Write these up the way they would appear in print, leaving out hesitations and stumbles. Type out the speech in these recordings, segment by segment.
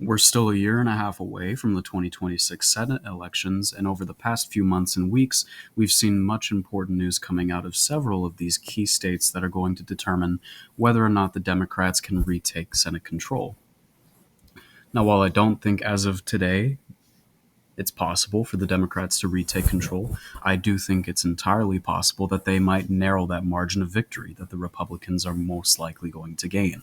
We're still a year and a half away from the 2026 Senate elections, and over the past few months and weeks, we've seen much important news coming out of several of these key states that are going to determine whether or not the Democrats can retake Senate control. Now, while I don't think as of today it's possible for the Democrats to retake control, I do think it's entirely possible that they might narrow that margin of victory that the Republicans are most likely going to gain.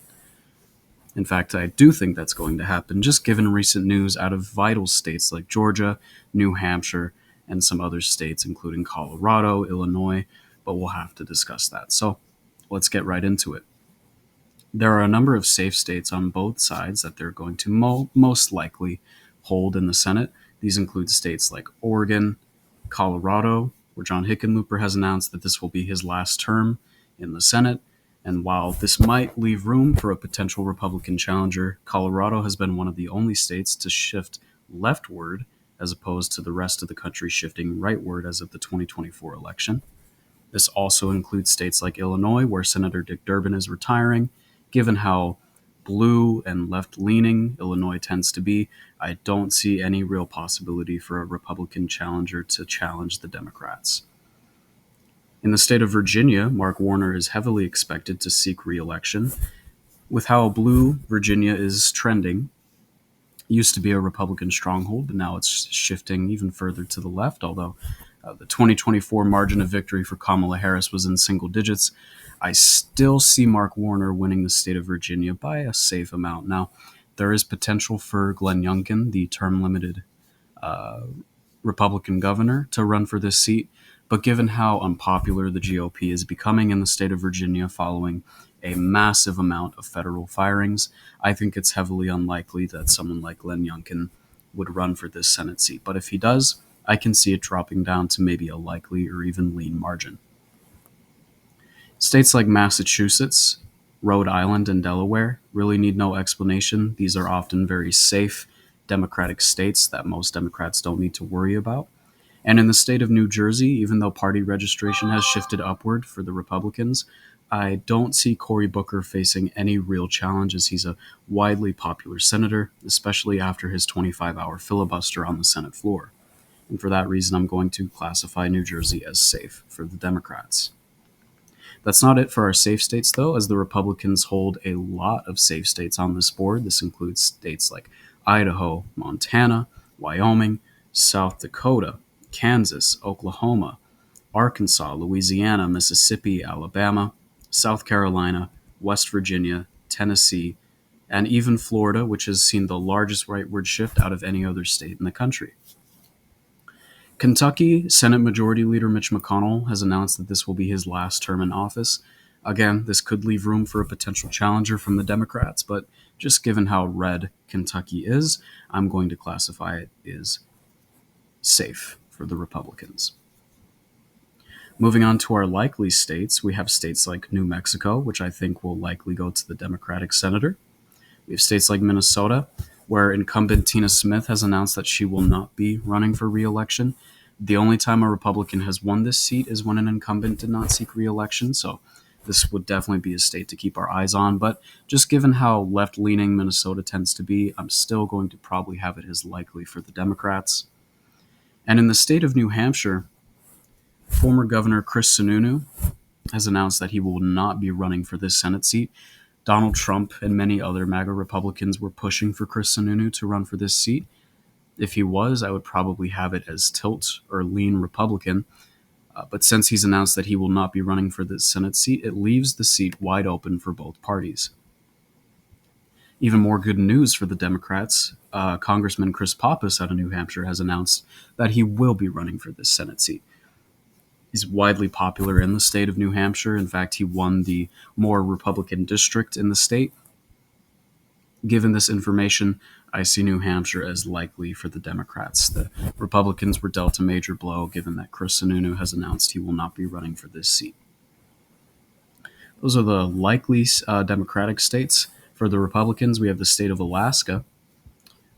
In fact, I do think that's going to happen, just given recent news out of vital states like Georgia, New Hampshire, and some other states, including Colorado, Illinois, but we'll have to discuss that. So let's get right into it. There are a number of safe states on both sides that they're going to most likely hold in the Senate. These include states like Oregon, Colorado, where John Hickenlooper has announced that this will be his last term in the Senate. And while this might leave room for a potential Republican challenger, Colorado has been one of the only states to shift leftward as opposed to the rest of the country shifting rightward as of the 2024 election. This also includes states like Illinois, where Senator Dick Durbin is retiring. Given how blue and left-leaning Illinois tends to be, I don't see any real possibility for a Republican challenger to challenge the Democrats. In the state of Virginia, Mark Warner is heavily expected to seek re-election. With how blue Virginia is trending, it used to be a Republican stronghold, but now it's shifting even further to the left, although the 2024 margin of victory for Kamala Harris was in single digits. I still see Mark Warner winning the state of Virginia by a safe amount. Now, there is potential for Glenn Youngkin, the term-limited Republican governor, to run for this seat, but given how unpopular the GOP is becoming in the state of Virginia following a massive amount of federal firings, I think it's heavily unlikely that someone like Glenn Youngkin would run for this Senate seat. But if he does, I can see it dropping down to maybe a likely or even lean margin. States like Massachusetts, Rhode Island, and Delaware really need no explanation. These are often very safe, democratic states that most Democrats don't need to worry about. And in the state of New Jersey, even though party registration has shifted upward for the Republicans, I don't see Cory Booker facing any real challenge as he's a widely popular senator, especially after his 25-hour filibuster on the Senate floor. And for that reason, I'm going to classify New Jersey as safe for the Democrats. That's not it for our safe states, though, as the Republicans hold a lot of safe states on this board. This includes states like Idaho, Montana, Wyoming, South Dakota, Kansas, Oklahoma, Arkansas, Louisiana, Mississippi, Alabama, South Carolina, West Virginia, Tennessee, and even Florida, which has seen the largest rightward shift out of any other state in the country. Kentucky Senate Majority Leader Mitch McConnell has announced that this will be his last term in office. Again, this could leave room for a potential challenger from the Democrats, but just given how red Kentucky is, I'm going to classify it as safe for the Republicans. Moving on to our likely states, we have states like New Mexico, which I think will likely go to the Democratic senator. We have states like Minnesota, where incumbent Tina Smith has announced that she will not be running for re-election. The only time a Republican has won this seat is when an incumbent did not seek re-election, so this would definitely be a state to keep our eyes on. But just given how left-leaning Minnesota tends to be, I'm still going to probably have it as likely for the Democrats. And in the state of New Hampshire, former Governor Chris Sununu has announced that he will not be running for this Senate seat. Donald Trump and many other MAGA Republicans were pushing for Chris Sununu to run for this seat. If he was, I would probably have it as tilt or lean Republican. But since he's announced that he will not be running for this Senate seat, it leaves the seat wide open for both parties. Even more good news for the Democrats, Congressman Chris Pappas out of New Hampshire has announced that he will be running for this Senate seat. He's widely popular in the state of New Hampshire. In fact, he won the more Republican district in the state. Given this information, I see New Hampshire as likely for the Democrats. The Republicans were dealt a major blow given that Chris Sununu has announced he will not be running for this seat. Those are the likely Democratic states. For the Republicans, we have the state of Alaska,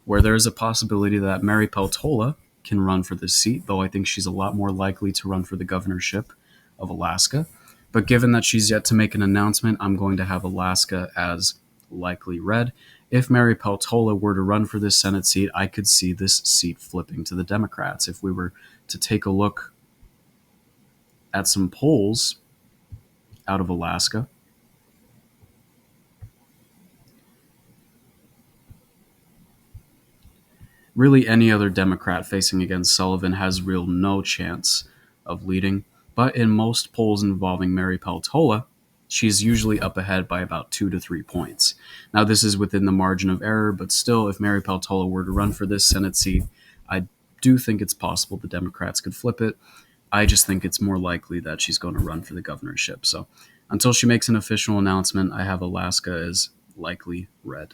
where there is a possibility that Mary Peltola can run for this seat, though I think she's a lot more likely to run for the governorship of Alaska. But given that she's yet to make an announcement, I'm going to have Alaska as likely red. If Mary Peltola were to run for this Senate seat, I could see this seat flipping to the Democrats. If we were to take a look at some polls out of Alaska, really any other Democrat facing against Sullivan has real no chance of leading. But in most polls involving Mary Peltola, she's usually up ahead by about 2 to 3 points. Now, this is within the margin of error, but still, if Mary Peltola were to run for this Senate seat, I do think it's possible the Democrats could flip it. I just think it's more likely that she's going to run for the governorship. So until she makes an official announcement, I have Alaska as likely red.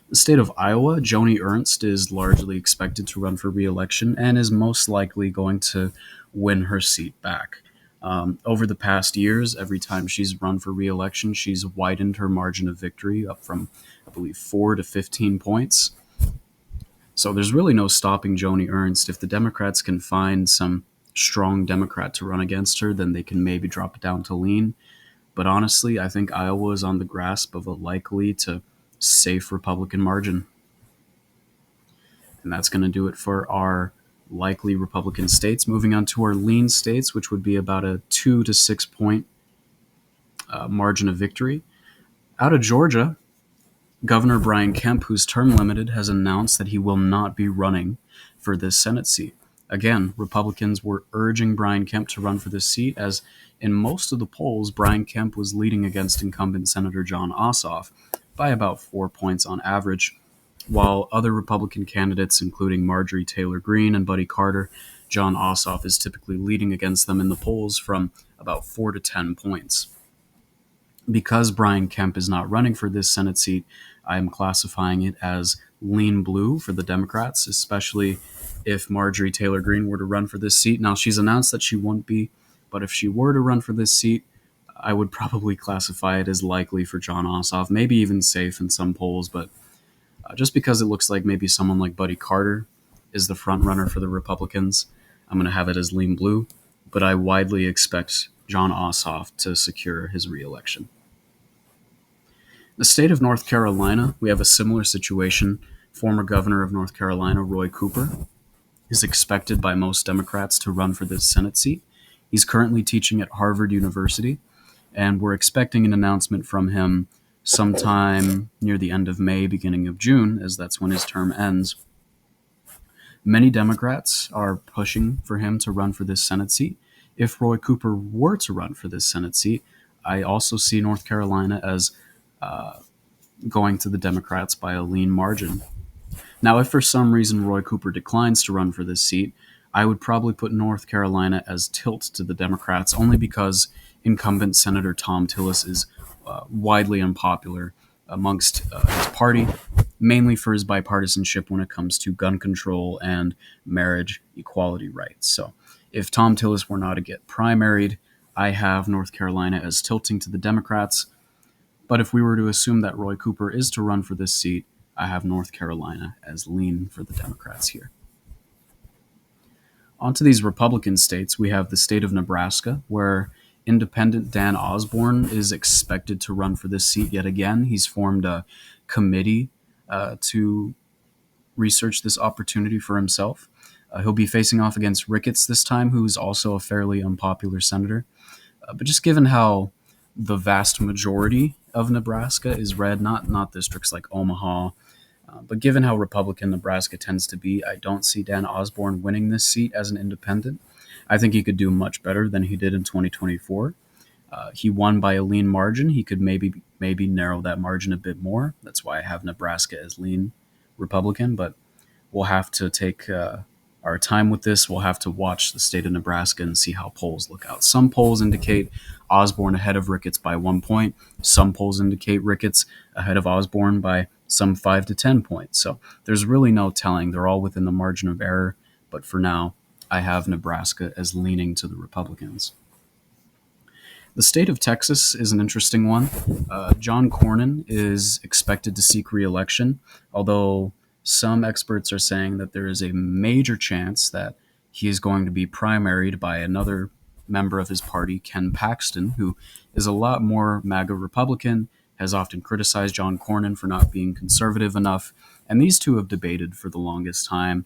The state of Iowa, Joni Ernst is largely expected to run for re-election and is most likely going to win her seat back. Over the past years, every time she's run for re-election, she's widened her margin of victory up from, I believe, 4 to 15 points. So there's really no stopping Joni Ernst. If the Democrats can find some strong Democrat to run against her, then they can maybe drop it down to lean. But honestly, I think Iowa is on the grasp of a likely to safe Republican margin. And that's going to do it for our likely Republican states. Moving on to our lean states, which would be about a 2 to 6 point margin of victory. Out of Georgia, Governor Brian Kemp, who's term limited, has announced that he will not be running for this Senate seat. Again, Republicans were urging Brian Kemp to run for this seat, as in most of the polls, Brian Kemp was leading against incumbent Senator Jon Ossoff by about 4 points on average, while other Republican candidates, including Marjorie Taylor Greene and Buddy Carter, Jon Ossoff is typically leading against them in the polls from about 4 to 10 points. Because Brian Kemp is not running for this Senate seat, I am classifying it as lean blue for the Democrats, especially if Marjorie Taylor Greene were to run for this seat. Now, she's announced that she won't be, but if she were to run for this seat, I would probably classify it as likely for Jon Ossoff, maybe even safe in some polls, but just because it looks like maybe someone like Buddy Carter is the front runner for the Republicans, I'm going to have it as lean blue, but I widely expect Jon Ossoff to secure his reelection. The state of North Carolina, we have a similar situation. Former governor of North Carolina, Roy Cooper, is expected by most Democrats to run for this Senate seat. He's currently teaching at Harvard University, and we're expecting an announcement from him sometime near the end of May, beginning of June, as that's when his term ends. Many Democrats are pushing for him to run for this Senate seat. If Roy Cooper were to run for this Senate seat, I also see North Carolina as going to the Democrats by a lean margin. Now, if for some reason Roy Cooper declines to run for this seat, I would probably put North Carolina as tilt to the Democrats, only because incumbent Senator Tom Tillis is widely unpopular amongst his party, mainly for his bipartisanship when it comes to gun control and marriage equality rights. So if Tom Tillis were not to get primaried, I have North Carolina as tilting to the Democrats. But if we were to assume that Roy Cooper is to run for this seat, I have North Carolina as lean for the Democrats here. Onto these Republican states, we have the state of Nebraska, where independent Dan Osborne is expected to run for this seat yet again. He's formed a committee to research this opportunity for himself. He'll be facing off against Ricketts this time, who's also a fairly unpopular senator. But just given how the vast majority of Nebraska is red, not districts like Omaha, but given how Republican Nebraska tends to be, I don't see Dan Osborne winning this seat as an independent. I think he could do much better than he did in 2024. He won by a lean margin. He could maybe narrow that margin a bit more. That's why I have Nebraska as lean Republican, but we'll have to take our time with this. We'll have to watch the state of Nebraska and see how polls look out. Some polls indicate Osborne ahead of Ricketts by 1 point. Some polls indicate Ricketts ahead of Osborne by some 5 to 10 points. So there's really no telling. They're all within the margin of error. But for now, I have Nebraska as leaning to the Republicans. The state of Texas is an interesting one. John Cornyn is expected to seek re-election, although some experts are saying that there is a major chance that he is going to be primaried by another member of his party, Ken Paxton, who is a lot more MAGA Republican has often criticized John Cornyn for not being conservative enough, and these two have debated for the longest time.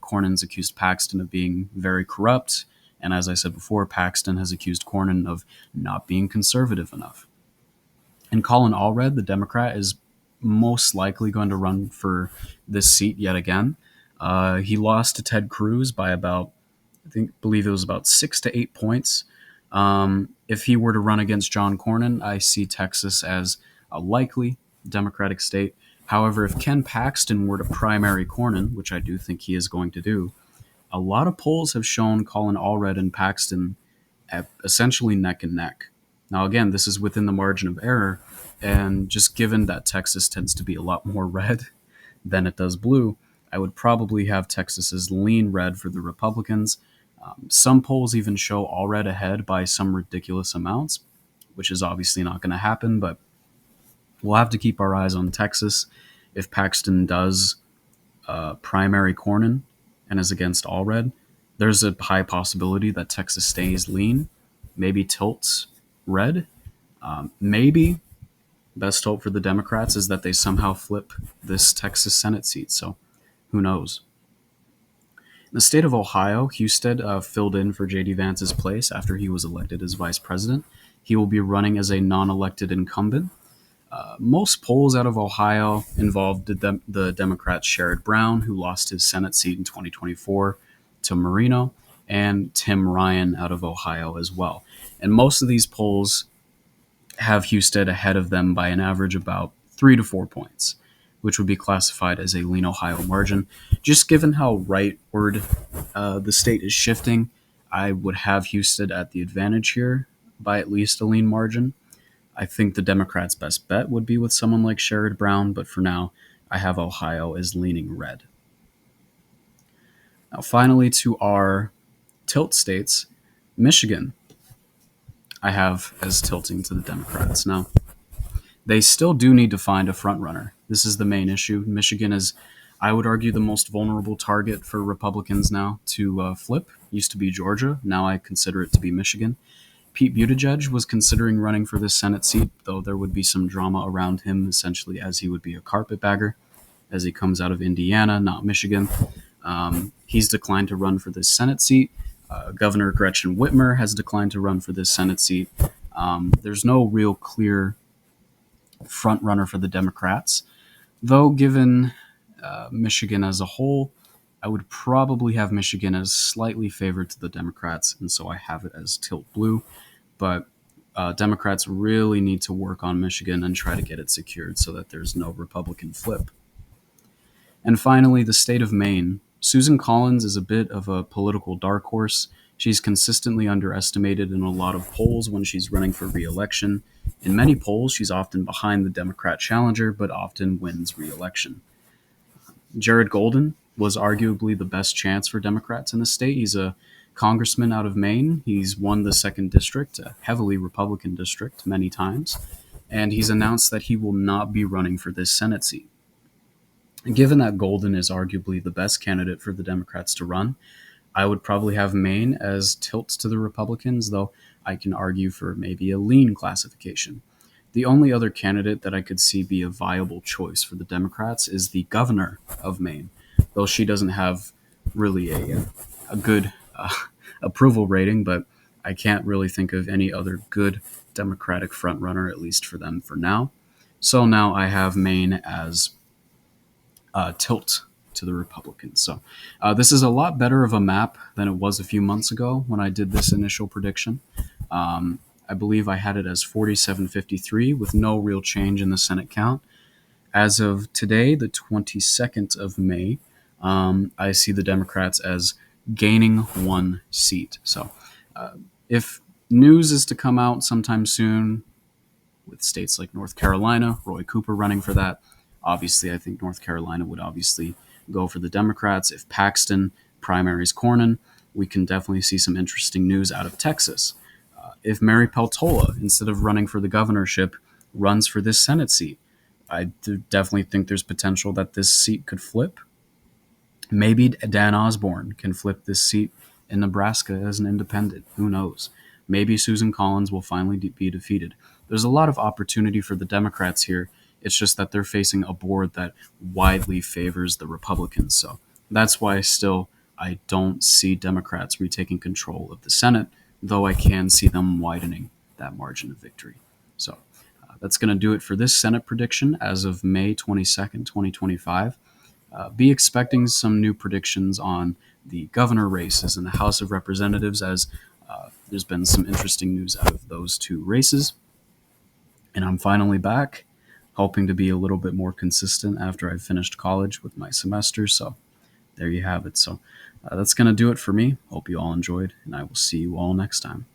Cornyn's accused Paxton of being very corrupt, and as I said before, Paxton has accused Cornyn of not being conservative enough. And Colin Allred, the Democrat, is most likely going to run for this seat yet again. He lost to Ted Cruz by about, believe it was about 6 to 8 points. If he were to run against John Cornyn, I see Texas as a likely Democratic state. However, if Ken Paxton were to primary Cornyn, which I do think he is going to do, a lot of polls have shown Colin Allred and Paxton at essentially neck and neck. Now, again, this is within the margin of error, and just given that Texas tends to be a lot more red than it does blue, I would probably have Texas as lean red for the Republicans. Some polls even show Allred ahead by some ridiculous amounts, which is obviously not going to happen, but we'll have to keep our eyes on Texas. If Paxton does primary Cornyn and is against Allred, there's a high possibility that Texas stays lean, maybe tilts red. Maybe best hope for the Democrats is that they somehow flip this Texas Senate seat. So who knows? In the state of Ohio, Husted filled in for J.D. Vance's place after he was elected as vice president. He will be running as a non-elected incumbent. Most polls out of Ohio involved the Democrat Sherrod Brown, who lost his Senate seat in 2024 to Marino, and Tim Ryan out of Ohio as well. And most of these polls have Husted ahead of them by an average about 3 to 4 points, which would be classified as a lean Ohio margin. Just given how rightward the state is shifting, I would have Husted at the advantage here by at least a lean margin. I think the Democrats' best bet would be with someone like Sherrod Brown, but for now, I have Ohio as leaning red. Now, finally, to our tilt states, Michigan, I have as tilting to the Democrats. Now, they still do need to find a frontrunner. This is the main issue. Michigan is, I would argue, the most vulnerable target for Republicans now to flip. Used to be Georgia. Now I consider it to be Michigan. Pete Buttigieg was considering running for this Senate seat, though there would be some drama around him, essentially, as he would be a carpetbagger, as he comes out of Indiana, not Michigan. He's declined to run for this Senate seat. Governor Gretchen Whitmer has declined to run for this Senate seat. There's no real clear front runner for the Democrats, though given Michigan as a whole, I would probably have Michigan as slightly favored to the Democrats, and so I have it as tilt blue. But Democrats really need to work on Michigan and try to get it secured so that there's no Republican flip. And finally, the state of Maine. Susan Collins is a bit of a political dark horse. She's consistently underestimated in a lot of polls when she's running for re-election. In many polls, she's often behind the Democrat challenger, but often wins re-election. Jared Golden was arguably the best chance for Democrats in the state. He's a congressman out of Maine. He's won the 2nd district, a heavily Republican district, many times, and he's announced that he will not be running for this Senate seat. Given that Golden is arguably the best candidate for the Democrats to run, I would probably have Maine as tilts to the Republicans, though I can argue for maybe a lean classification. The only other candidate that I could see be a viable choice for the Democrats is the governor of Maine, though she doesn't have really a good approval rating, but I can't really think of any other good Democratic frontrunner, at least for them for now. So now I have Maine as tilt to the Republicans. So this is a lot better of a map than it was a few months ago when I did this initial prediction. I believe I had it as 47-53 with no real change in the Senate count. As of today, the 22nd of May, I see the Democrats as gaining 1 seat. So if news is to come out sometime soon with states like North Carolina, Roy Cooper running for that, obviously I think North Carolina would obviously go for the Democrats. If Paxton primaries Cornyn, we can definitely see some interesting news out of Texas. If Mary Peltola, instead of running for the governorship, runs for this Senate seat, I definitely think there's potential that this seat could flip. Maybe Dan Osborne can flip this seat in Nebraska as an independent. Who knows? Maybe Susan Collins will finally be defeated. there's a lot of opportunity for the Democrats here. It's just that they're facing a board that widely favors the Republicans. So that's why still I don't see Democrats retaking control of the Senate, though I can see them widening that margin of victory. So that's going to do it for this Senate prediction as of May 22nd, 2025. Be expecting some new predictions on the governor races in the House of Representatives, as there's been some interesting news out of those two races. And I'm finally back, hoping to be a little bit more consistent after I finished college with my semester. So there you have it. So that's going to do it for me. Hope you all enjoyed, and I will see you all next time.